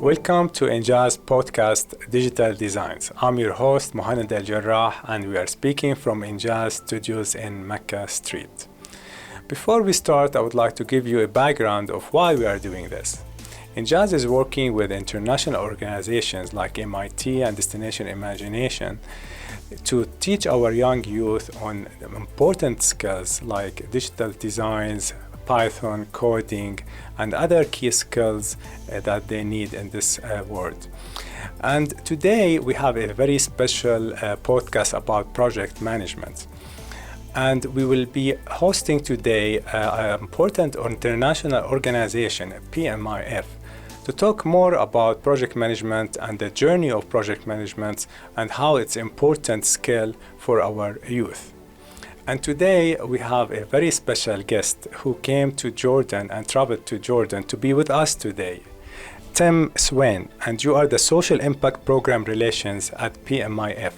Welcome to Injaz Podcast Digital Designs. I'm your host, Mohanad Al Jarrah, and we are speaking from Injaz Studios in Mecca Street. Before we start, I would like to give you a background of why we are doing this. Injaz is working with international organizations like MIT and Destination Imagination to teach our young youth on important skills like digital designs, Python, coding, and other key skills that they need in this world. And today we have a very special podcast about project management. And we will be hosting today an important international organization, PMIF, to talk more about project management and the journey of project management and how it's an important skill for our youth. And today we have a very special guest who came to Jordan and traveled to Jordan to be with us today, Tim Swen, and you are the Social Impact Program Relations at PMIF.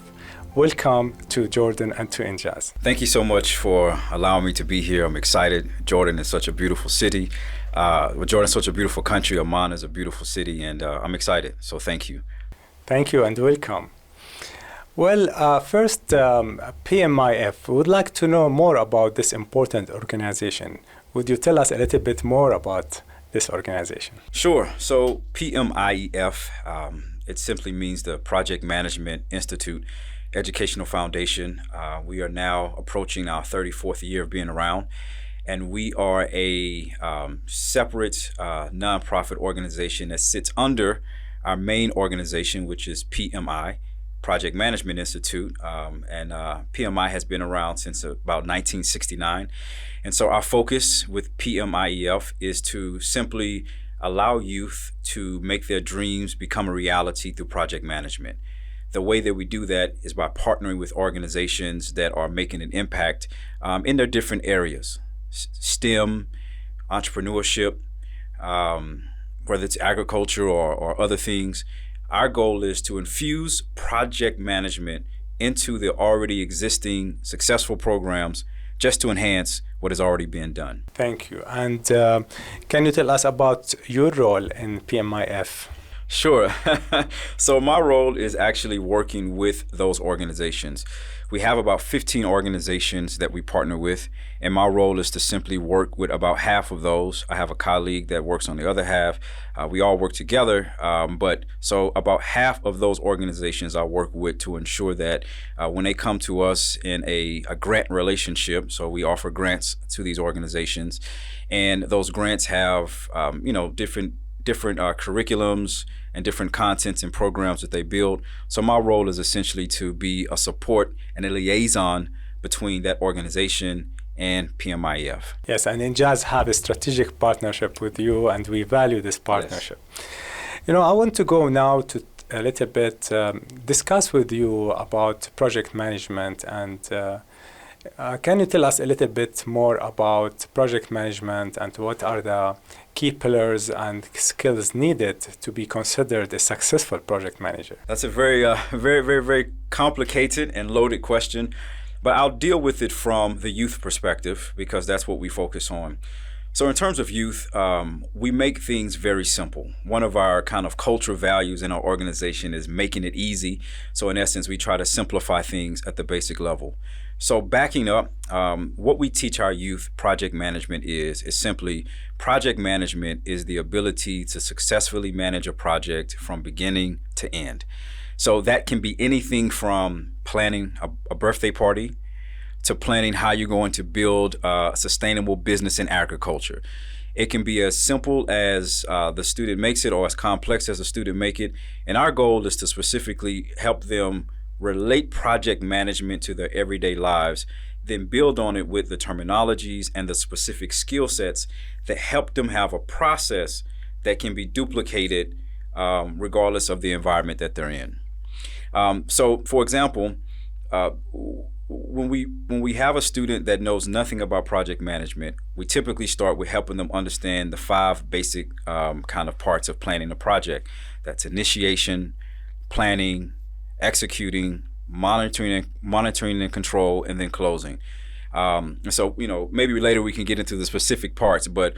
Welcome to Jordan and to Injaz. Thank you so much for allowing me to be here. I'm excited. Jordan is such a beautiful city. Jordan is such a beautiful country. Amman is a beautiful city, and I'm excited. So thank you. Thank you and welcome. Well, first, PMIF, we would like to know more about this important organization. Would you tell us a little bit more about this organization? Sure. So PMIF, it simply means the Project Management Institute Educational Foundation. We are now approaching our 34th year of being around, and we are a separate nonprofit organization that sits under our main organization, which is PMI, Project Management Institute, and PMI has been around since about 1969. And so our focus with PMIEF is to simply allow youth to make their dreams become a reality through project management. The way that we do that is by partnering with organizations that are making an impact in their different areas, STEM, entrepreneurship, whether it's agriculture or other things. Our goal is to infuse project management into the already existing successful programs just to enhance what has already been done. Thank you. And can you tell us about your role in PMIF? Sure. So my role is actually working with those organizations. We have about 15 organizations that we partner with, and my role is to simply work with about half of those. I have a colleague that works on the other half. We all work together, but so about half of those organizations I work with to ensure that when they come to us in a grant relationship, so we offer grants to these organizations, and those grants have different curriculums and different contents and programs that they build. So my role is essentially to be a support and a liaison between that organization and PMIF. Yes, and Injaz have a strategic partnership with you, and we value this partnership. Yes. I want to go now to a little bit discuss with you about project management, and can you tell us a little bit more about project management and what are the key pillars and skills needed to be considered a successful project manager? That's a very, very complicated and loaded question, but I'll deal with it from the youth perspective because that's what we focus on. So in terms of youth, we make things very simple. One of our kind of cultural values in our organization is making it easy. So in essence, we try to simplify things at the basic level. So backing up, what we teach our youth project management is simply project management is the ability to successfully manage a project from beginning to end. So that can be anything from planning a birthday party to planning how you're going to build a sustainable business in agriculture. It can be as simple as the student makes it or as complex as the student make it. And our goal is to specifically help them relate project management to their everyday lives, then build on it with the terminologies and the specific skill sets that help them have a process that can be duplicated regardless of the environment that they're in. So for example, when we have a student that knows nothing about project management, we typically start with helping them understand the 5 basic kind of parts of planning a project. That's initiation, planning, executing, monitoring and control, and then closing. So, maybe later we can get into the specific parts, but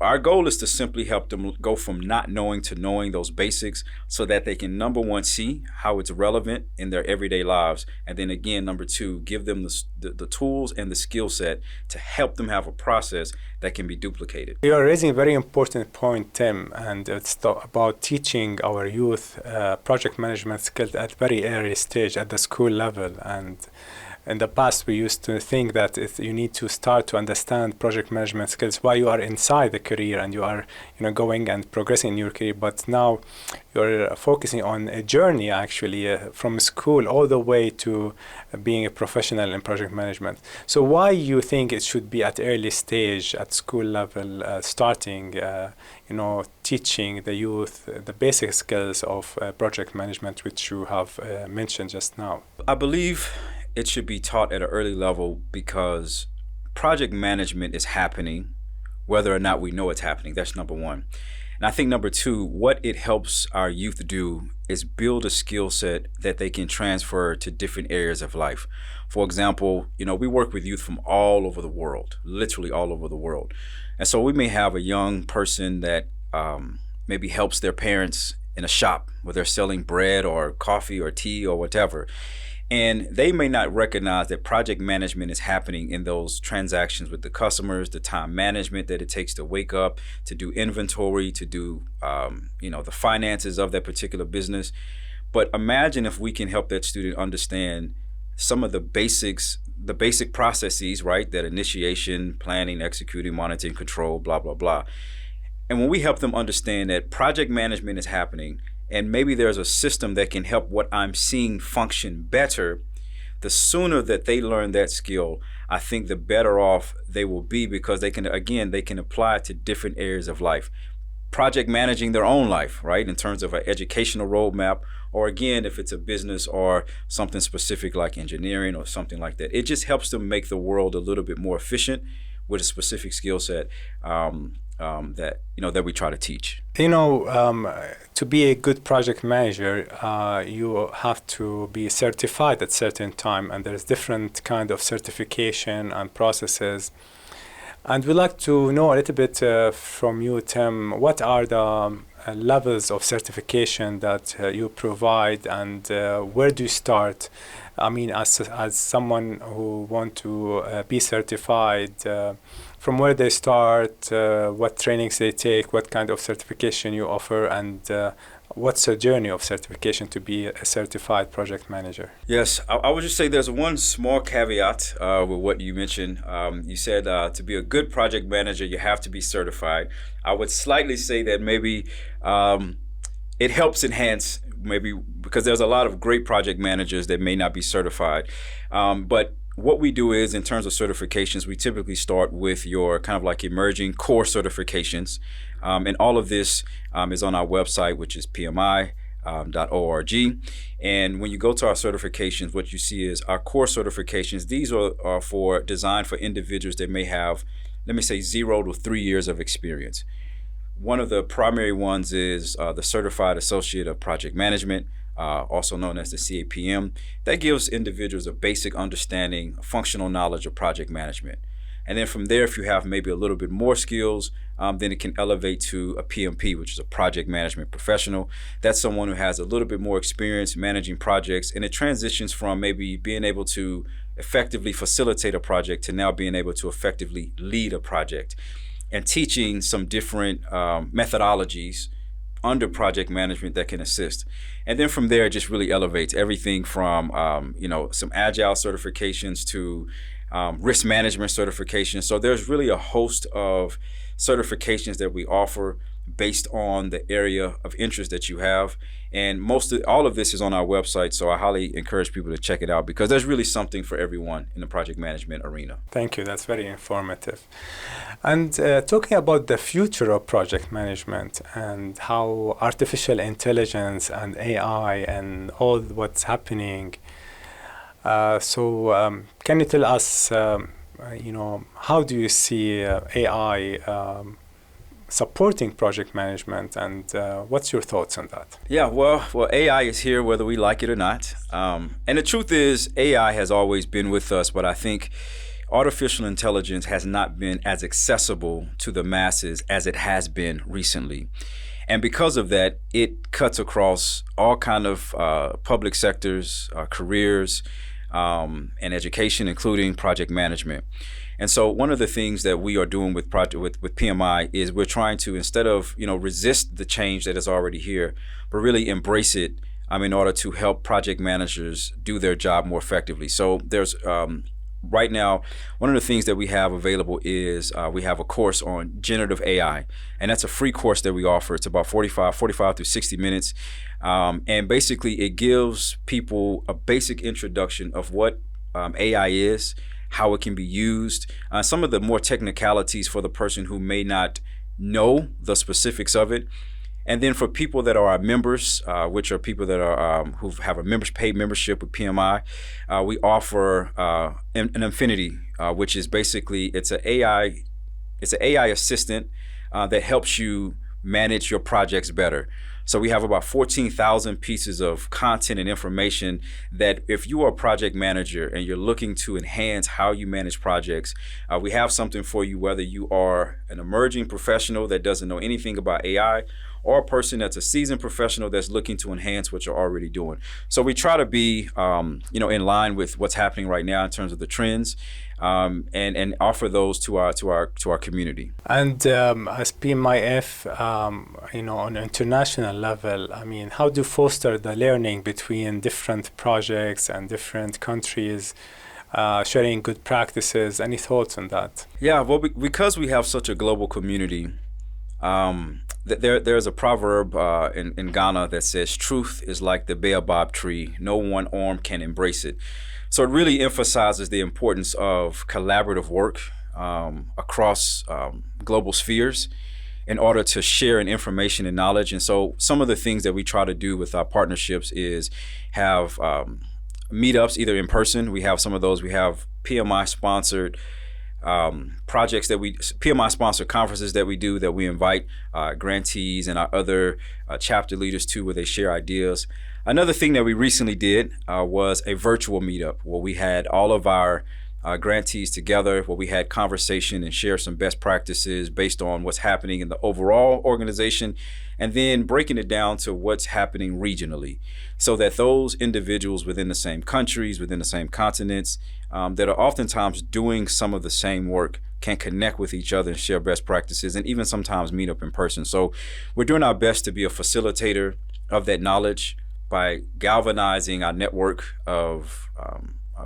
our goal is to simply help them go from not knowing to knowing those basics so that they can, number one, see how it's relevant in their everyday lives. And then again, number two, give them the tools and the skill set to help them have a process that can be duplicated. You are raising a very important point, Tim, and it's about teaching our youth project management skills at very early stage at the school level. And in the past, we used to think that you need to start to understand project management skills while you are inside the career and you are, going and progressing in your career. But now you're focusing on a journey, actually, from school all the way to being a professional in project management. So why you think it should be at early stage, at school level, starting, teaching the youth the basic skills of project management, which you have mentioned just now? I believe it should be taught at an early level because project management is happening whether or not we know it's happening. That's number one. And I think number two, what it helps our youth do is build a skill set that they can transfer to different areas of life. For example, we work with youth from all over the world, literally all over the world. And so we may have a young person that maybe helps their parents in a shop where they're selling bread or coffee or tea or whatever. And they may not recognize that project management is happening in those transactions with the customers, the time management that it takes to wake up, to do inventory, to do, the finances of that particular business. But imagine if we can help that student understand some of the basic processes, right? That initiation, planning, executing, monitoring, control, blah, blah, blah. And when we help them understand that project management is happening, and maybe there's a system that can help what I'm seeing function better, the sooner that they learn that skill, I think the better off they will be because they can apply it to different areas of life. Project managing their own life, right, in terms of an educational roadmap, or again, if it's a business or something specific like engineering or something like that. It just helps them make the world a little bit more efficient with a specific skill set that we try to teach. To be a good project manager, you have to be certified at certain time, and there's different kind of certification and processes. And we'd like to know a little bit from you, Tim, what are the levels of certification that you provide, and where do you start? I mean, as someone who want to be certified, from where they start, what trainings they take, what kind of certification you offer, and what's the journey of certification to be a certified project manager? Yes, I would just say there's one small caveat with what you mentioned. You said to be a good project manager, you have to be certified. I would slightly say that maybe it helps enhance, maybe because there's a lot of great project managers that may not be certified. But what we do is, in terms of certifications, we typically start with your kind of like emerging core certifications. And all of this is on our website, which is PMI.org. And when you go to our certifications, what you see is our core certifications. These are designed for individuals that may have, let me say, 0 to 3 years of experience. One of the primary ones is the Certified Associate of Project Management, also known as the CAPM. That gives individuals a basic understanding, functional knowledge of project management. And then from there, if you have maybe a little bit more skills, then it can elevate to a PMP, which is a project management professional. That's someone who has a little bit more experience managing projects, and it transitions from maybe being able to effectively facilitate a project to now being able to effectively lead a project, and teaching some different methodologies under project management that can assist. And then from there, it just really elevates everything from some agile certifications to risk management certifications. So there's really a host of certifications that we offer based on the area of interest that you have. And all of this is on our website, so I highly encourage people to check it out because there's really something for everyone in the project management arena. Thank you. That's very informative. And talking about the future of project management and how artificial intelligence and AI and all what's happening, can you tell us, how do you see AI supporting project management, and what's your thoughts on that? Yeah, well, AI is here whether we like it or not. And the truth is, AI has always been with us, but I think artificial intelligence has not been as accessible to the masses as it has been recently. And because of that, it cuts across all kind of public sectors, careers, and education, including project management. And so one of the things that we are doing with PMI is we're trying to, instead of resist the change that is already here, but really embrace it in order to help project managers do their job more effectively. So there's right now, one of the things that we have available is we have a course on generative AI, and that's a free course that we offer. It's about 45 to 60 minutes, and basically it gives people a basic introduction of what AI is, how it can be used, some of the more technicalities for the person who may not know the specifics of it. And then for people that are our members, which are people that are who have a paid membership with PMI, we offer an Infinity, which is basically it's an AI assistant that helps you manage your projects better. So we have about 14,000 pieces of content and information that if you are a project manager and you're looking to enhance how you manage projects, we have something for you, whether you are an emerging professional that doesn't know anything about AI, or a person that's a seasoned professional that's looking to enhance what you're already doing. So we try to be, in line with what's happening right now in terms of the trends, and offer those to our community. And as PMIF, on an international level, how do you foster the learning between different projects and different countries? Sharing good practices. Any thoughts on that? Yeah, well, because we have such a global community. There's a proverb in Ghana that says, truth is like the baobab tree. No one arm can embrace it. So it really emphasizes the importance of collaborative work across global spheres in order to share information and knowledge. And so some of the things that we try to do with our partnerships is have meetups, either in person. We have some of those. We have PMI sponsored projects PMI sponsored conferences that we invite grantees and our other chapter leaders to, where they share ideas. Another thing that we recently did was a virtual meetup where we had all of our grantees together, where we had conversation and share some best practices based on what's happening in the overall organization, and then breaking it down to what's happening regionally, so that those individuals within the same countries, within the same continents, that are oftentimes doing some of the same work can connect with each other and share best practices, and even sometimes meet up in person. So we're doing our best to be a facilitator of that knowledge by galvanizing our network of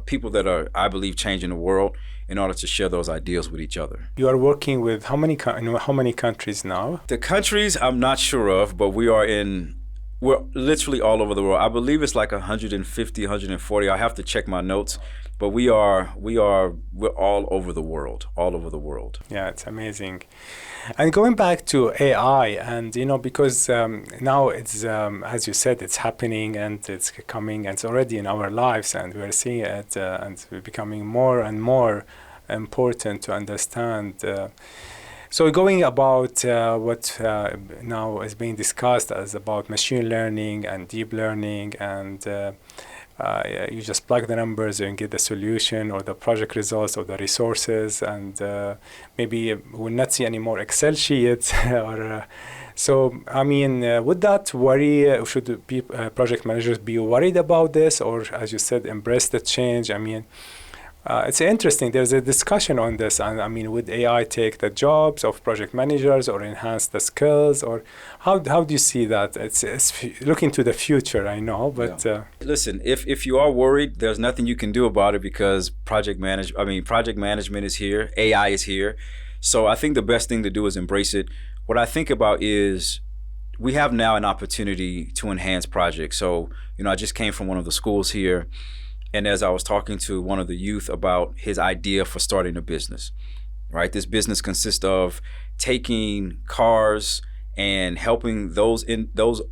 people that are, I believe, changing the world in order to share those ideas with each other. You are working with how many countries now? The countries I'm not sure of, but we're literally all over the world. I believe it's like 150, 140. I have to check my notes, but we're all over the world. Yeah, it's amazing. And going back to AI, and because now it's as you said, it's happening and it's coming and it's already in our lives, and we're seeing it and it's becoming more and more important to understand. So going about what now is being discussed as about machine learning and deep learning, and you just plug the numbers and get the solution or the project results or the resources, and maybe we'll not see any more Excel sheets. Would that worry? Should project managers be worried about this, or as you said, embrace the change? It's interesting. There's a discussion on this. Would AI take the jobs of project managers or enhance the skills, or how do you see that? It's looking to the future, I know, but listen, if you are worried, there's nothing you can do about it, because project management is here, AI is here. So I think the best thing to do is embrace it. What I think about is we have now an opportunity to enhance projects. So I just came from one of the schools here. And as I was talking to one of the youth about his idea for starting a business, right? This business consists of taking cars and helping those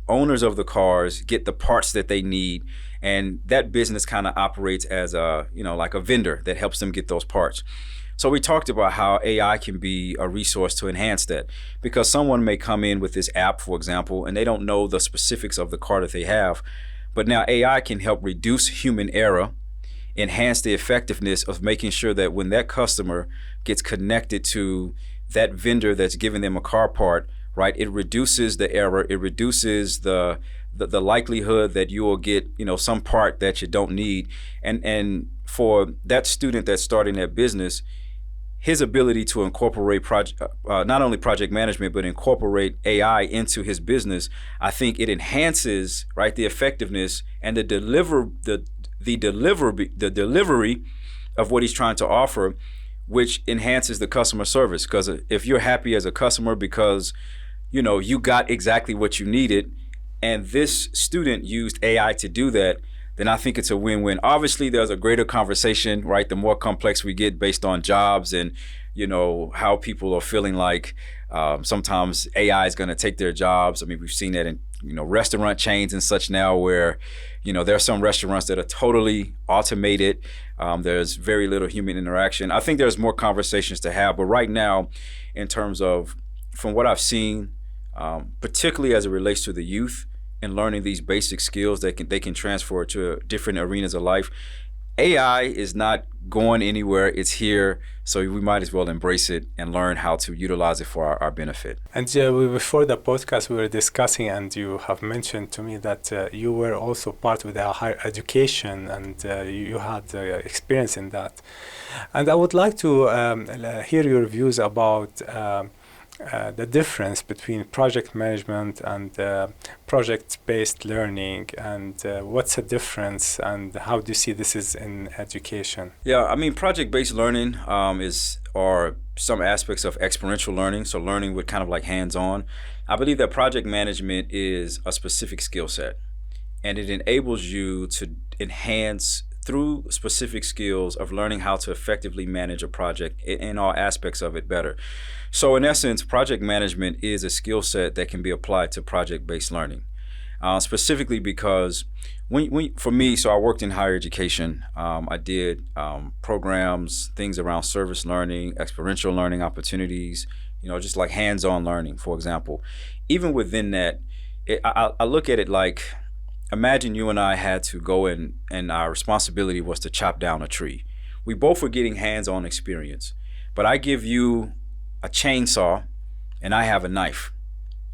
owners of the cars get the parts that they need. And that business kind of operates as like a vendor that helps them get those parts. So we talked about how AI can be a resource to enhance that, because someone may come in with this app, for example, and they don't know the specifics of the car that they have. But now AI can help reduce human error enhance the effectiveness of making sure that when that customer gets connected to that vendor that's giving them a car part, right, it reduces the error, it reduces the likelihood that you will get, some part that you don't need. And for that student that's starting that business, his ability to incorporate not only project management, but incorporate AI into his business, I think it enhances, right, the effectiveness and the delivery of what he's trying to offer, which enhances the customer service. Because if you're happy as a customer because you got exactly what you needed, and this student used AI to do that, then I think it's a win-win. Obviously, there's a greater conversation, right? The more complex we get based on jobs and, how people are feeling like sometimes AI is going to take their jobs. I mean, we've seen that in, restaurant chains and such now where, there are some restaurants that are totally automated. There's very little human interaction. I think there's more conversations to have. But right now, in terms of, from what I've seen, particularly as it relates to the youth, and learning these basic skills that they can transfer to different arenas of life. AI is not going anywhere. It's here. So we might as well embrace it and learn how to utilize it for our benefit. And before the podcast, we were discussing, and you have mentioned to me that you were also part of the higher education, and you had experience in that. And I would like to hear your views about the difference between project management and project-based learning, and what's the difference, and how do you see this is in education? Yeah, I mean, project-based learning are some aspects of experiential learning, so learning with kind of like hands-on. I believe that project management is a specific skill set, and it enables you to enhance through specific skills of learning how to effectively manage a project in all aspects of it better. So in essence, project management is a skill set that can be applied to project-based learning. Specifically because for me, so I worked in higher education. I did programs, things around service learning, experiential learning opportunities, just like hands-on learning, for example. Even within that, I look at it like, imagine you and I had to go in and our responsibility was to chop down a tree. We both were getting hands-on experience, but I give you a chainsaw and I have a knife.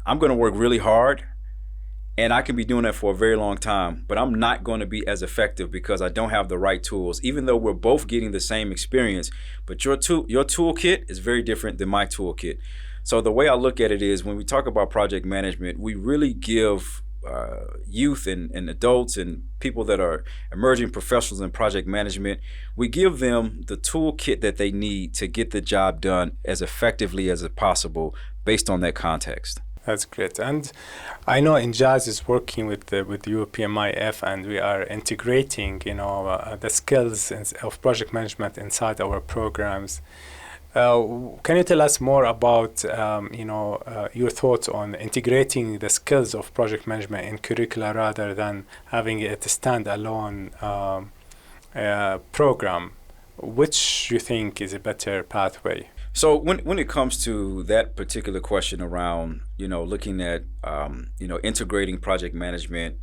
I'm going to work really hard and I can be doing that for a very long time, but I'm not going to be as effective because I don't have the right tools, even though we're both getting the same experience. But your toolkit is very different than my toolkit. So the way I look at it is when we talk about project management, we really give youth and adults and people that are emerging professionals in project management, we give them the toolkit that they need to get the job done as effectively as possible based on that context. That's great. And I know Injaz is working with you, PMIF, and we are integrating, the skills of project management inside our programs. Can you tell us more about, your thoughts on integrating the skills of project management in curricula rather than having it a standalone program? Which you think is a better pathway? So when it comes to that particular question around, looking at, integrating project management,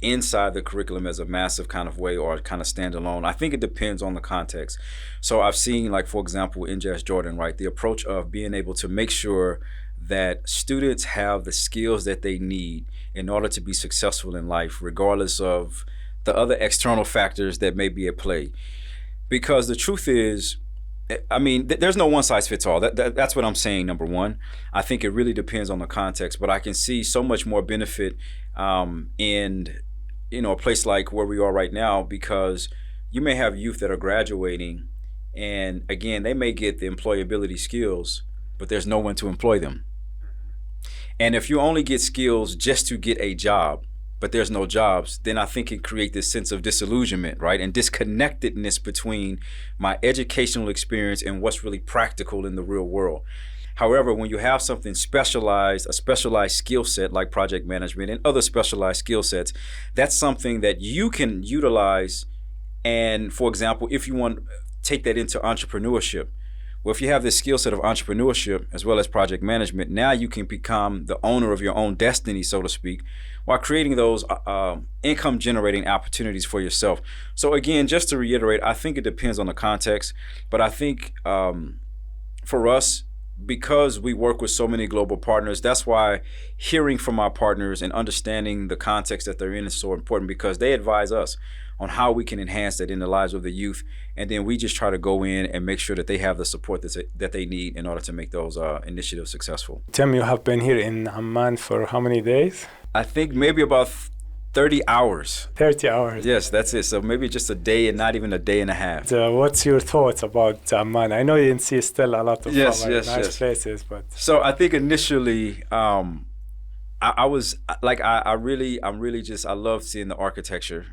inside the curriculum as a massive kind of way or kind of standalone, I think it depends on the context. So I've seen, like, for example, Injaz Jordan, right, the approach of being able to make sure that students have the skills that they need in order to be successful in life, regardless of the other external factors that may be at play. Because the truth is, I mean, there's no one size fits all. That's what I'm saying, number one. I think it really depends on the context, but I can see so much more benefit in, a place like where we are right now, because you may have youth that are graduating and, again, they may get the employability skills, but there's no one to employ them. And if you only get skills just to get a job, but there's no jobs, then I think it creates this sense of disillusionment, right? And disconnectedness between my educational experience and what's really practical in the real world. However, when you have something specialized, a specialized skill set like project management and other specialized skill sets, that's something that you can utilize. And for example, if you want to take that into entrepreneurship, Well, if you have this skill set of entrepreneurship as well as project management, now you can become the owner of your own destiny, so to speak, while creating those income generating opportunities for yourself. So again, just to reiterate, I think it depends on the context, but I think for us, because we work with so many global partners, that's why hearing from our partners and understanding the context that they're in is so important, because they advise us on how we can enhance that in the lives of the youth. And then we just try to go in and make sure that they have the support that they need in order to make those initiatives successful. Tim, you have been here in Amman for how many days? I think maybe about 30 hours. 30 hours. Yes, that's it. So maybe just a day and not even a day and a half. What's your thoughts about Amman? I know you didn't see still a lot of nice places, but so I think initially, I was like, I love seeing the architecture.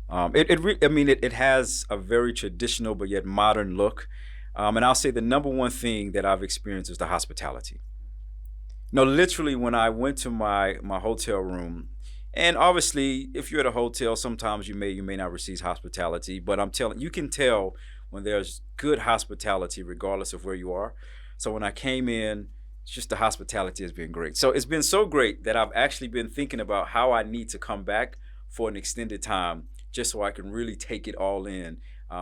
It has a very traditional but yet modern look. And I'll say the number one thing that I've experienced is the hospitality. No, literally, when I went to my hotel room, and obviously, if you're at a hotel, sometimes you may not receive hospitality, but I'm telling you, can tell when there's good hospitality regardless of where you are. So when I came in, it's just the hospitality has been great. So it's been so great that I've actually been thinking about how I need to come back for an extended time, just so I can really take it all in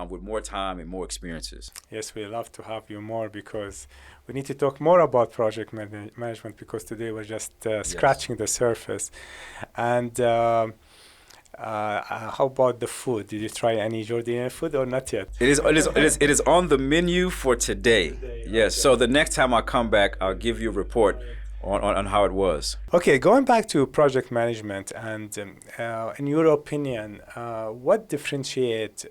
with more time and more experiences. Yes, we love to have you more, because we need to talk more about project management, because today we're just scratching the surface. And how about the food? Did you try any Jordanian food or not yet? It is on the menu for today. Yes. Okay. So the next time I come back, I'll give you a report on how it was. Okay, going back to project management, and in your opinion, what differentiates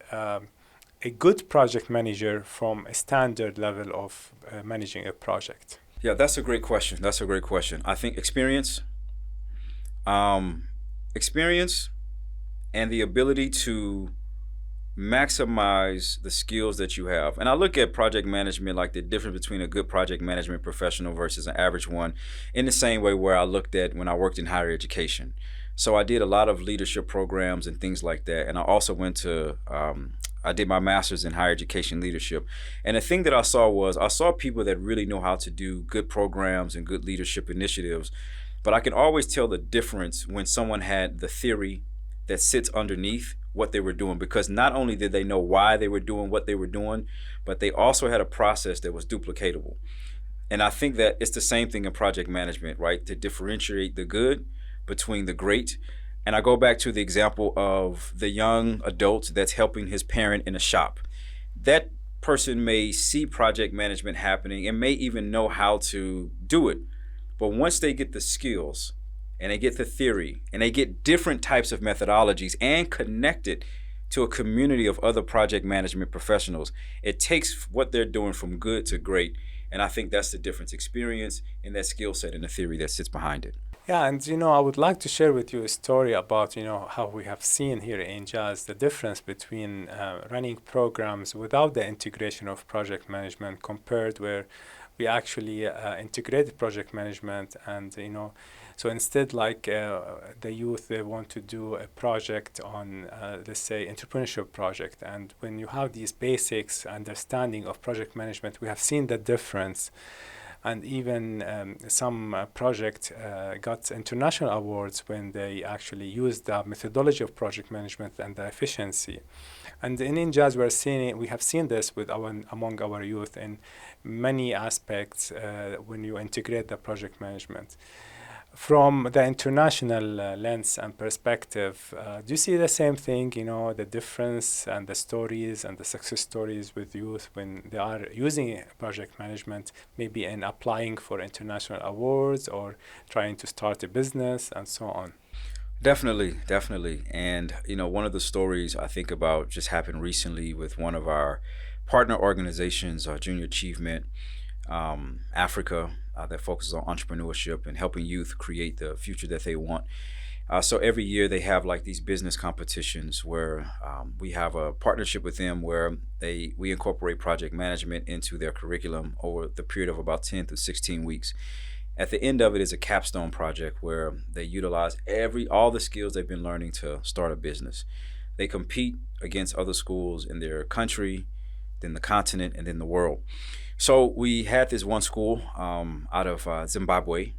a good project manager from a standard level of managing a project? Yeah, that's a great question. I think experience and the ability to maximize the skills that you have. And I look at project management like the difference between a good project management professional versus an average one, in the same way where I looked at when I worked in higher education. So I did a lot of leadership programs and things like that. And I also went to, I did my master's in higher education leadership. And the thing that I saw people that really know how to do good programs and good leadership initiatives. But I can always tell the difference when someone had the theory that sits underneath what they were doing, because not only did they know why they were doing what they were doing, but they also had a process that was duplicatable. And I think that it's the same thing in project management, right? To differentiate the good between the great. And I go back to the example of the young adult that's helping his parent in a shop. That person may see project management happening and may even know how to do it. But once they get the skills and they get the theory and they get different types of methodologies and connect it to a community of other project management professionals, it takes what they're doing from good to great. And I think that's the difference, experience and that skill set and the theory that sits behind it. Yeah, and I would like to share with you a story about how we have seen here in Injaz the difference between running programs without the integration of project management compared where we actually integrated project management. And so instead, like the youth, they want to do a project on let's say entrepreneurship project, and when you have these basics understanding of project management, we have seen the difference. And even some project got international awards when they actually used the methodology of project management and the efficiency. And in Injaz, we have seen this among our youth in many aspects when you integrate the project management. From the international lens and perspective, do you see the same thing, the difference and the stories and the success stories with youth when they are using project management, maybe in applying for international awards or trying to start a business and so on? Definitely. And, one of the stories I think about just happened recently with one of our partner organizations, Junior Achievement Africa, that focuses on entrepreneurship and helping youth create the future that they want. So every year they have like these business competitions where we have a partnership with them where we incorporate project management into their curriculum over the period of about 10 to 16 weeks. At the end of it is a capstone project where they utilize all the skills they've been learning to start a business. They compete against other schools in their country. then the continent, and then the world. So we had this one school out of Zimbabwe,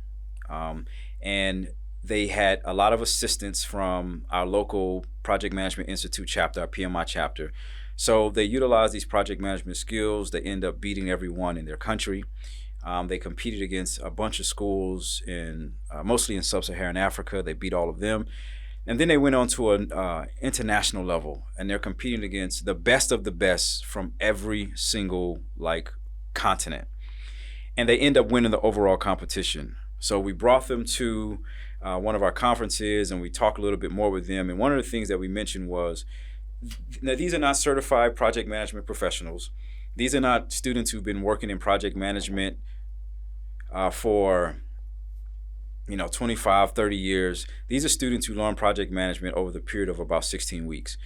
and they had a lot of assistance from our local Project Management Institute chapter, our PMI chapter. So they utilized these project management skills. They end up beating everyone in their country. They competed against a bunch of schools mostly in sub-Saharan Africa. They beat all of them. And then they went on to an international level, and they're competing against the best of the best from every single continent. And they end up winning the overall competition. So we brought them to one of our conferences, and we talked a little bit more with them. And one of the things that we mentioned was, now these are not certified project management professionals. These are not students who've been working in project management for 25, 30 years. These are students who learn project management over the period of about 16 weeks.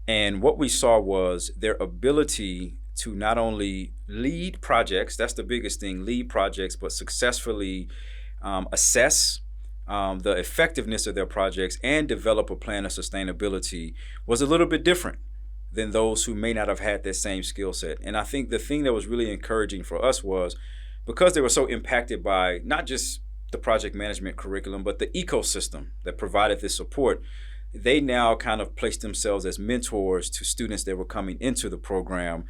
And what we saw was their ability to not only lead projects, that's the biggest thing, lead projects, but successfully assess the effectiveness of their projects and develop a plan of sustainability was a little bit different than those who may not have had that same skill set. And I think the thing that was really encouraging for us was, because they were so impacted by not just the project management curriculum, but the ecosystem that provided this support, they now kind of placed themselves as mentors to students that were coming into the program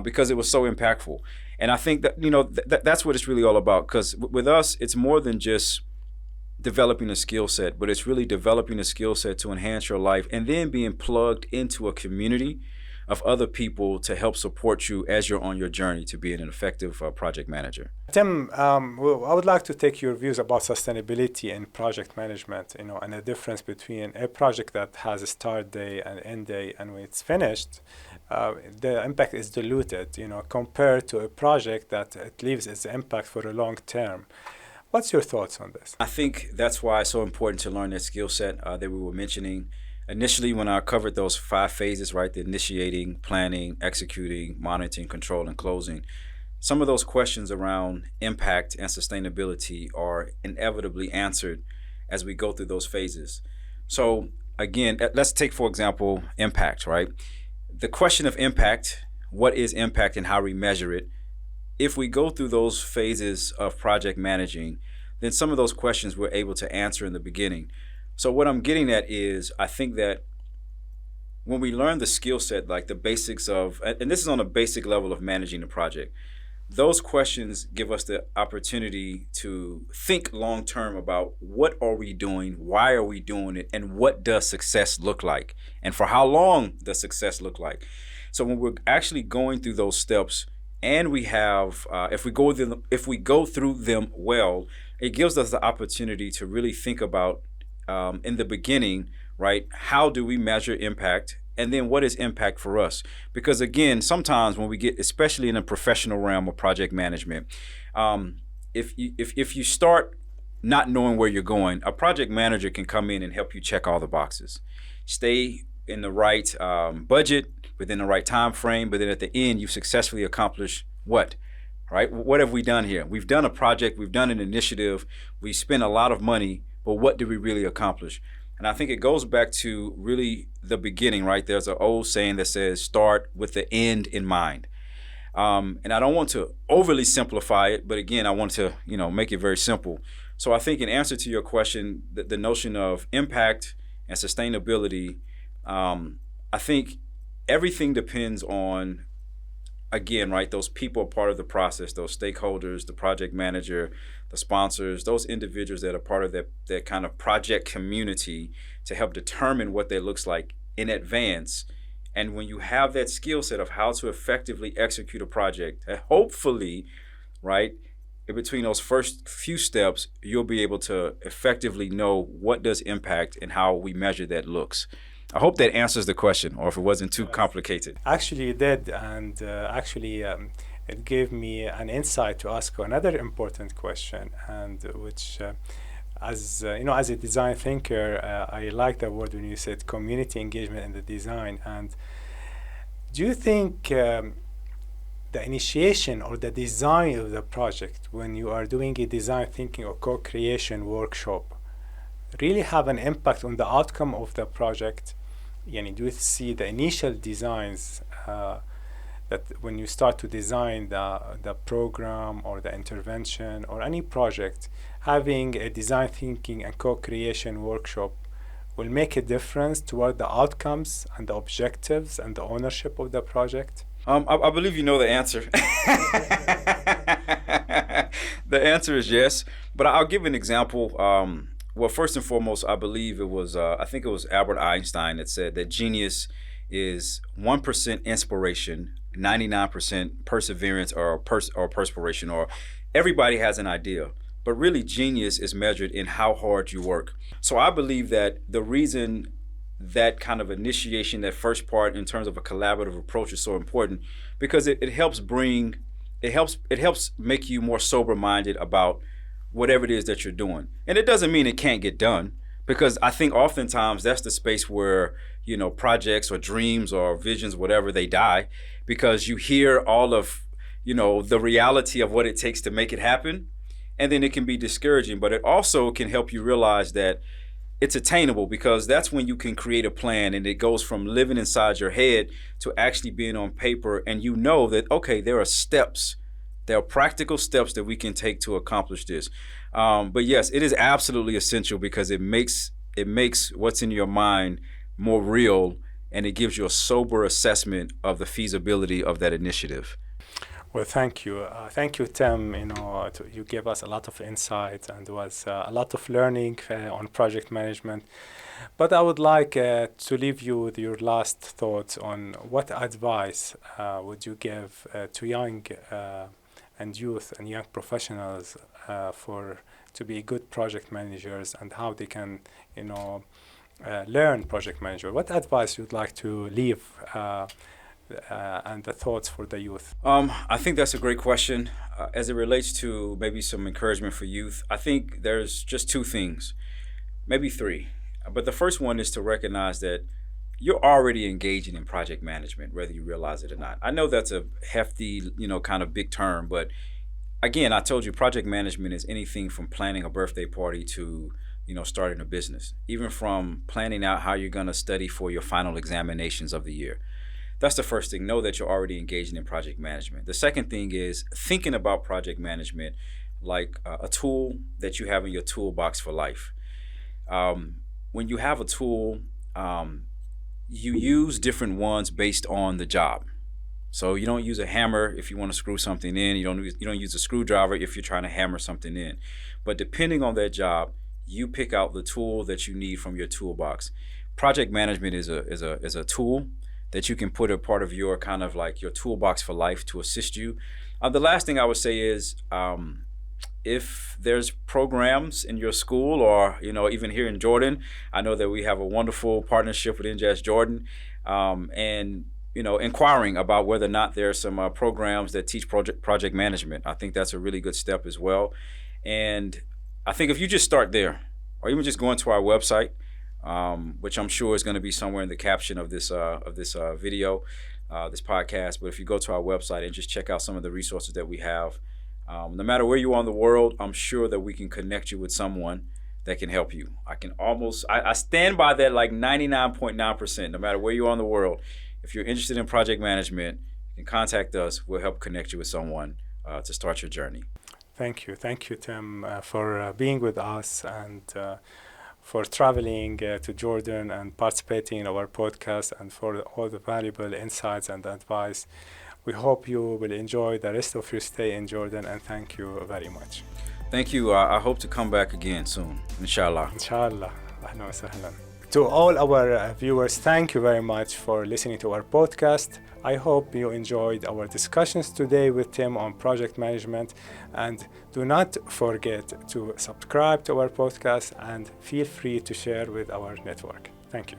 because it was so impactful. And I think that that's what it's really all about, because with us, it's more than just developing a skill set, but it's really developing a skill set to enhance your life and then being plugged into a community of other people to help support you as you're on your journey to being an effective project manager. Tim, I would like to take your views about sustainability in project management, and the difference between a project that has a start day and end day, and when it's finished, the impact is diluted, compared to a project that it leaves its impact for a long term. What's your thoughts on this? I think that's why it's so important to learn that skill set that we were mentioning. Initially, when I covered those 5 phases, right, the initiating, planning, executing, monitoring, control, and closing, some of those questions around impact and sustainability are inevitably answered as we go through those phases. So again, let's take, for example, impact, right? The question of impact, what is impact and how we measure it? If we go through those phases of project managing, then some of those questions we're able to answer in the beginning. So what I'm getting at is, I think that when we learn the skill set, like the basics of, and this is on a basic level of managing the project, those questions give us the opportunity to think long-term about what are we doing, why are we doing it, and what does success look like, and for how long does success look like. So when we're actually going through those steps, and we have, if we go through them well, it gives us the opportunity to really think about, in the beginning, right, how do we measure impact, and then what is impact for us? Because again, sometimes when we get, especially in a professional realm of project management, if you start not knowing where you're going, a project manager can come in and help you check all the boxes, stay in the right budget, within the right time frame, but then at the end, you've successfully accomplished what? Right? What have we done here? We've done a project, we've done an initiative, we spent a lot of money, but what did we really accomplish? And I think it goes back to really the beginning, right? There's an old saying that says, start with the end in mind. And I don't want to overly simplify it, but again, I want to, make it very simple. So I think in answer to your question, the notion of impact and sustainability, I think everything depends on, again, right, those people are part of the process, those stakeholders, the project manager, the sponsors, those individuals that are part of that kind of project community to help determine what that looks like in advance. And when you have that skill set of how to effectively execute a project, hopefully, right, in between those first few steps, you'll be able to effectively know what does impact and how we measure that looks. I hope that answers the question, or if it wasn't too complicated. Actually, it did, and it gave me an insight to ask another important question, and which, as a design thinker, I like the word when you said community engagement in the design. And do you think the initiation or the design of the project, when you are doing a design thinking or co-creation workshop, really have an impact on the outcome of the project? Do you see the initial designs that when you start to design the program or the intervention or any project, having a design thinking and co-creation workshop will make a difference toward the outcomes and the objectives and the ownership of the project? I believe you know the answer. The answer is yes, but I'll give an example. Well, first and foremost, I believe it was, I think it was Albert Einstein that said that genius is 1% inspiration, 99% perseverance or perspiration, or everybody has an idea. But really, genius is measured in how hard you work. So I believe that the reason that kind of initiation, that first part in terms of a collaborative approach is so important, because it helps make you more sober-minded about whatever it is that you're doing. And it doesn't mean it can't get done, because I think oftentimes that's the space where, you know, projects or dreams or visions, whatever, they die, because you hear all of, you know, the reality of what it takes to make it happen. And then it can be discouraging, but it also can help you realize that it's attainable, because that's when you can create a plan, and it goes from living inside your head to actually being on paper. And you know that, okay, there are steps, there are practical steps that we can take to accomplish this. But yes, it is absolutely essential, because it makes what's in your mind more real, and it gives you a sober assessment of the feasibility of that initiative. Well, thank you. Thank you, Tim. You gave us a lot of insight, and there was a lot of learning on project management. But I would like to leave you with your last thoughts on what advice would you give to young and youth and young professionals to be good project managers, and how they can, learn project management. What advice you'd like to leave and the thoughts for the youth? I think that's a great question. As it relates to maybe some encouragement for youth, I think there's just two things, maybe three. But the first one is to recognize that you're already engaging in project management, whether you realize it or not. I know that's a hefty, kind of big term, but again, I told you project management is anything from planning a birthday party to, starting a business, even from planning out how you're going to study for your final examinations of the year. That's the first thing. Know that you're already engaging in project management. The second thing is thinking about project management like a tool that you have in your toolbox for life. When you have a tool, you use different ones based on the job. So you don't use a hammer if you want to screw something in. You don't use a screwdriver if you're trying to hammer something in. But depending on that job, you pick out the tool that you need from your toolbox. Project management is a tool that you can put a part of your kind of like your toolbox for life to assist you. The last thing I would say is if there's programs in your school or, even here in Jordan, I know that we have a wonderful partnership with Injaz Jordan, and, inquiring about whether or not there are some programs that teach project management. I think that's a really good step as well. And I think if you just start there, or even just going to our website, which I'm sure is going to be somewhere in the caption of this video, this podcast. But if you go to our website and just check out some of the resources that we have, no matter where you are in the world, I'm sure that we can connect you with someone that can help you. I stand by that like 99.9%. No matter where you are in the world, if you're interested in project management, you can contact us. We'll help connect you with someone to start your journey. Thank you, Tim, for being with us and for traveling to Jordan and participating in our podcast, and for all the valuable insights and advice. We hope you will enjoy the rest of your stay in Jordan, and thank you very much. Thank you. I hope to come back again soon, inshallah. Inshallah. Ahlan wa sahlan. To all our viewers, thank you very much for listening to our podcast. I hope you enjoyed our discussions today with Tim on project management, and do not forget to subscribe to our podcast and feel free to share with our network. Thank you.